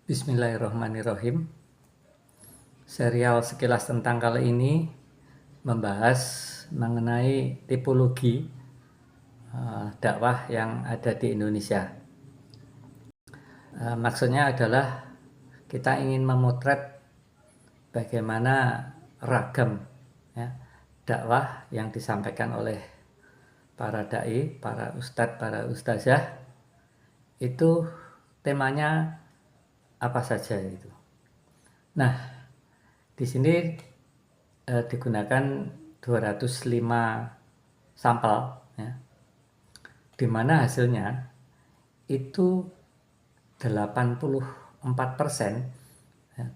Bismillahirrahmanirrahim. Serial sekilas tentang kali ini membahas mengenai tipologi dakwah yang ada di Indonesia. Maksudnya adalah kita ingin memotret bagaimana ragam ya, dakwah yang disampaikan oleh para dai, para ustadz, para ustazah. Itu temanya apa saja itu. Nah, di sini digunakan 205 sampel ya, di mana hasilnya itu 84% ya,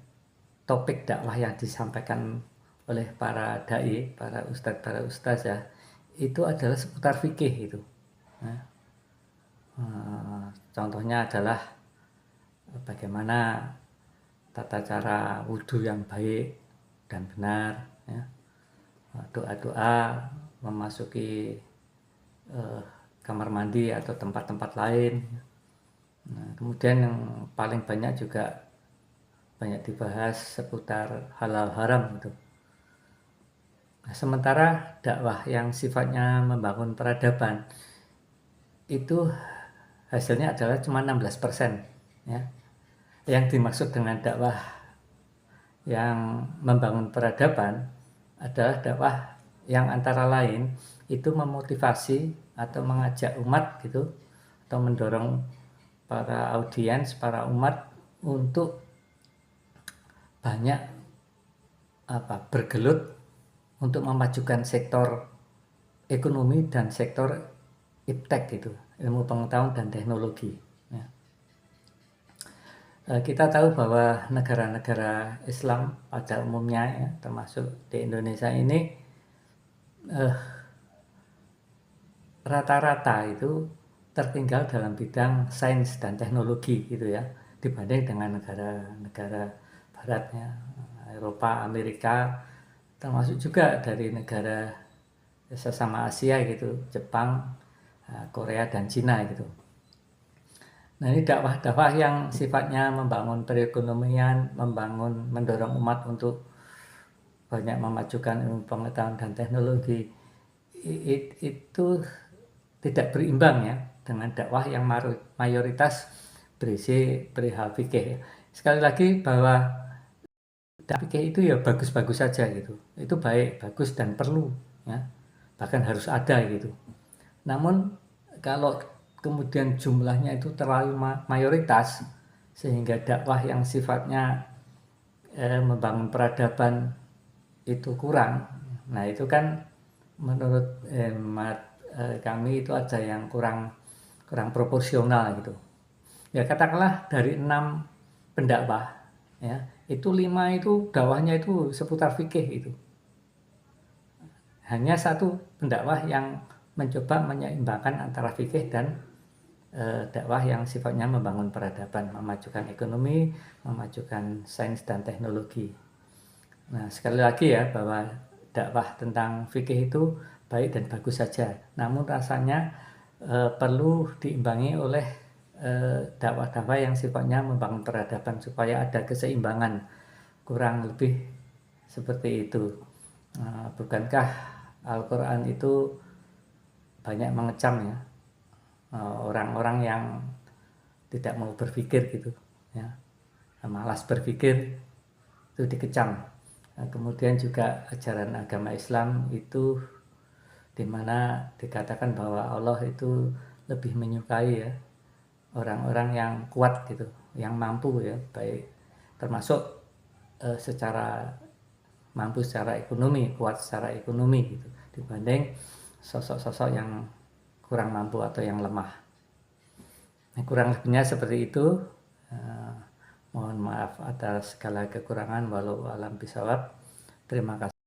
topik dakwah yang disampaikan oleh para dai, para ustadz, para ustazah itu adalah seputar fikih itu. Nah, contohnya adalah bagaimana tata cara wudhu yang baik dan benar, ya, doa-doa memasuki kamar mandi atau tempat-tempat lain. Nah, kemudian yang paling banyak juga banyak dibahas seputar halal haram itu. Nah, sementara dakwah yang sifatnya membangun peradaban itu hasilnya adalah cuma 16%, ya. Yang dimaksud dengan dakwah yang membangun peradaban adalah dakwah yang antara lain itu memotivasi atau mengajak umat gitu, atau mendorong para audiens, para umat untuk banyak bergelut untuk memajukan sektor ekonomi dan sektor iptek gitu, ilmu pengetahuan dan teknologi. Ya. Kita tahu bahwa negara-negara Islam pada umumnya ya, termasuk di Indonesia ini rata-rata itu tertinggal dalam bidang sains dan teknologi gitu ya, dibanding dengan negara-negara baratnya, Eropa, Amerika, termasuk juga dari negara sesama Asia gitu, Jepang, Korea dan Cina gitu. Nah, ini dakwah-dakwah yang sifatnya membangun perekonomian, mendorong umat untuk banyak memajukan ilmu pengetahuan dan teknologi, itu tidak berimbang ya dengan dakwah yang mayoritas berisi perihal fikih. Sekali lagi bahwa dakwah fikih itu ya bagus-bagus saja gitu, itu baik, bagus dan perlu ya, bahkan harus ada gitu. Namun kalau kemudian jumlahnya itu terlalu mayoritas sehingga dakwah yang sifatnya membangun peradaban itu kurang, nah itu kan menurut kami itu ada yang kurang proporsional gitu. Ya katakanlah dari 6 pendakwah ya, itu 5 itu dakwahnya itu seputar fikih itu. Hanya 1 pendakwah yang mencoba menyeimbangkan antara fikih dan dakwah yang sifatnya membangun peradaban, memajukan ekonomi, memajukan sains dan teknologi. Nah, sekali lagi ya bahwa dakwah tentang fikih itu baik dan bagus saja. Namun rasanya perlu diimbangi oleh dakwah-dakwah yang sifatnya membangun peradaban supaya ada keseimbangan, kurang lebih seperti itu. Bukankah Al-Quran itu banyak mengecam ya orang-orang yang tidak mau berpikir gitu ya, malas berpikir itu dikecam. Kemudian juga ajaran agama Islam itu dimana dikatakan bahwa Allah itu lebih menyukai ya orang-orang yang kuat gitu, yang mampu ya, baik termasuk secara mampu secara ekonomi, kuat secara ekonomi gitu, dibanding sosok-sosok yang kurang mampu atau yang lemah. Nah, kurang lebihnya seperti itu. Mohon maaf atas segala kekurangan, walau alam bisawab. Terima kasih.